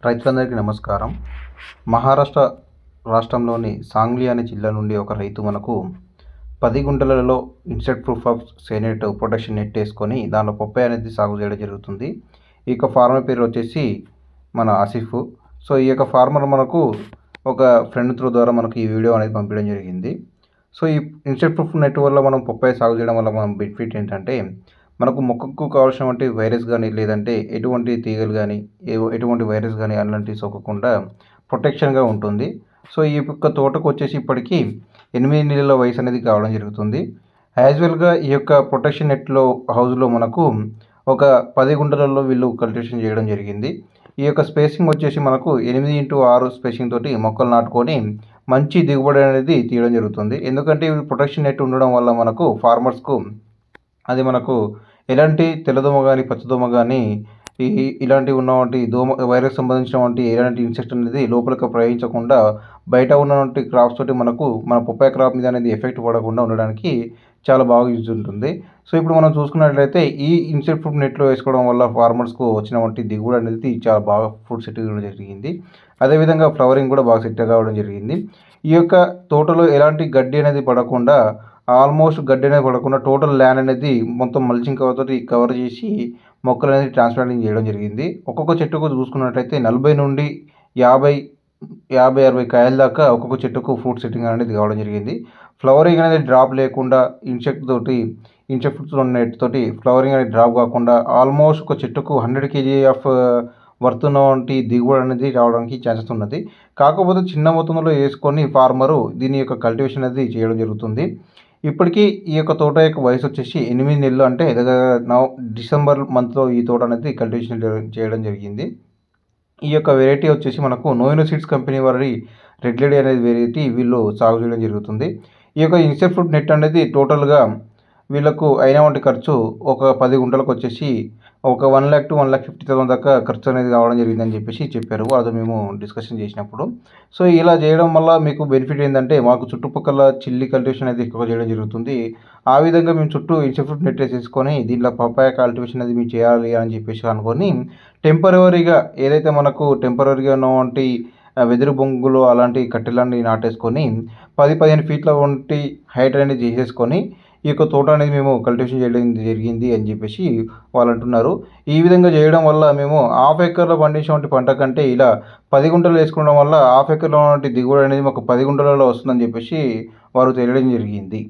రైతులందరికీ నమస్కారం. మహారాష్ట్ర రాష్ట్రంలోని సాంగ్లీ అనే జిల్లా నుండి ఒక రైతు మనకు 10 గుంటలలో ఇన్సెక్ట్ ప్రూఫ్ ఆఫ్ సేనెట్ ప్రొటెక్షన్ నెట్ వేసుకొని దానిలో పప్పాయ అనేది సాగు చేయడం జరుగుతుంది. ఈ యొక్క ఫార్మర్ పేరు వచ్చేసి మన ఆసిఫ్. సో ఈ యొక్క ఫార్మర్ మనకు ఒక ఫ్రెండ్ త్రూ ద్వారా మనకు ఈ వీడియో అనేది పంపించడం జరిగింది. సో ఈ ఇన్సెక్ట్ ప్రూఫ్ నెట్ వల్ల మనం పప్పాయ సాగు చేయడం వల్ల మనం బెనిఫిట్ ఏంటంటే, మనకు మొక్కకు కావాల్సినటువంటి వైరస్ కానీ, లేదంటే ఎటువంటి తీగలు కానీ, ఎటువంటి వైరస్ కానీ అలాంటివి సోకకుండా ప్రొటెక్షన్గా ఉంటుంది. సో ఈ యొక్క తోటకు వచ్చేసి ఇప్పటికీ 8 నెలల వయసు అనేది కావడం జరుగుతుంది. యాజువల్గా ఈ యొక్క ప్రొటెక్షన్ నెట్లో హౌస్లో మనకు ఒక 10 గుంటలలో వీళ్ళు కల్టివేషన్ చేయడం జరిగింది. ఈ యొక్క స్పేసింగ్ వచ్చేసి మనకు 8x6 స్పేసింగ్ తోటి మొక్కలు నాటుకొని మంచి దిగుబడి అనేది తీయడం జరుగుతుంది. ఎందుకంటే ఇవి ప్రొటెక్షన్ నెట్ ఉండడం వల్ల మనకు ఫార్మర్స్కు అది మనకు ఎలాంటి తెల్లదోమ కానీ, పచ్చదోమ కానీ, ఇలాంటివి ఉన్నటువంటి వైరస్ సంబంధించినటువంటి ఎలాంటి ఇన్సెక్ట్ అనేది లోపలికి ప్రవేశించకుండా బయట ఉన్నటువంటి క్రాప్స్ తోటి మనకు మన పప్పాయ క్రాప్ మీద అనేది ఎఫెక్ట్ పడకుండా ఉండడానికి చాలా బాగా యూజ్ ఉంటుంది. సో ఇప్పుడు మనం చూసుకున్నట్లయితే ఈ ఇన్సెక్ట్ ప్రూఫ్ నెట్లో వేసుకోవడం వల్ల ఫార్మర్స్కు వచ్చినటువంటి దిగుబడి అనేది చాలా బాగా ఫ్రూట్ సెట్ కావడం జరిగింది. అదేవిధంగా ఫ్లవరింగ్ కూడా బాగా సెట్ కావడం జరిగింది. ఈ యొక్క తోటలో ఎలాంటి గడ్డి అనేది పడకుండా, ఆల్మోస్ట్ గడ్డి అనేది పడకుండా టోటల్ ల్యాండ్ అనేది మొత్తం మల్చింగ్ కవర్ తోటి కవర్ చేసి మొక్కలు అనేది ట్రాన్స్ప్లాంటింగ్ చేయడం జరిగింది. ఒక్కొక్క చెట్టుకు చూసుకున్నట్లయితే 40 నుండి 50, 60 కాయల దాకా ఒక్కొక్క చెట్టుకు ఫ్రూట్ సెట్టింగ్ అనేది కావడం జరిగింది. ఫ్లవరింగ్ అనేది డ్రాప్ లేకుండా ఇన్సెక్ట్ నెట్ తోటి ఫ్లవరింగ్ అనేది డ్రాప్ కాకుండా ఆల్మోస్ట్ ఒక చెట్టుకు 100 kg ఆఫ్ వర్త్ ఉన్నటువంటి దిగుబడి అనేది రావడానికి ఛాన్సెస్ ఉన్నది. కాకపోతే చిన్న మొత్తంలో వేసుకొని ఫార్మరు దీని యొక్క కల్టివేషన్ అనేది చేయడం జరుగుతుంది. ఇప్పటికీ ఈ యొక్క తోట యొక్క వయసు వచ్చేసి 8 నెలలు, అంటే డిసెంబర్ మంత్లో ఈ తోట అనేది కల్టివేషన్ చేయడం జరిగింది. ఈ యొక్క వెరైటీ వచ్చేసి మనకు నోయినో సీడ్స్ కంపెనీ వారి రెడ్ లేడీ అనేది వెరైటీ వీళ్ళు సాగు చేయడం జరుగుతుంది. ఈ యొక్క ఇన్సెక్ట్ ఫ్రూట్ నెట్ అనేది టోటల్గా వీళ్ళకు అయినటువంటి ఖర్చు ఒక 10 గుంటలకు వచ్చేసి ఒక 1 lakh to 1,50,000 దాకా ఖర్చు అనేది కావడం జరిగిందని చెప్పేసి చెప్పారు అది మేము డిస్కషన్ చేసినప్పుడు. సో ఇలా చేయడం వల్ల మీకు బెనిఫిట్ ఏంటంటే, మాకు చుట్టుపక్కల చిల్లీ కల్టివేషన్ అనేది ఎక్కువ చేయడం జరుగుతుంది. ఆ విధంగా మేము చుట్టూ ఇన్సెక్ట్ ఫ్రూట్ నెట్ వేసేసుకొని దీంట్లో పప్పాయ కల్టివేషన్ అనేది మేము చేయాలి అని చెప్పేసి అనుకొని టెంపరవరీగా ఏదైతే మనకు టెంపరవరీగా ఉన్నటువంటి వెదురు బొంగులు అలాంటి కట్టెలన్నీ నాటేసుకొని 10-15 ఫీట్ల వంటి హైట్ అనేది చేసేసుకొని ఈ యొక్క తోట అనేది మేము కల్టివేషన్ చేయడం జరిగింది అని చెప్పేసి వాళ్ళు అంటున్నారు. ఈ విధంగా చేయడం వల్ల మేము హాఫ్ ఎకర్లో పండించినటువంటి పంట కంటే ఇలా 10 గుంటలు వేసుకోవడం వల్ల హాఫ్ ఎకర్లో ఉన్నటువంటి దిగుబడి అనేది మాకు 10 గుంటలలో వస్తుందని చెప్పేసి వారు తెలియడం జరిగింది.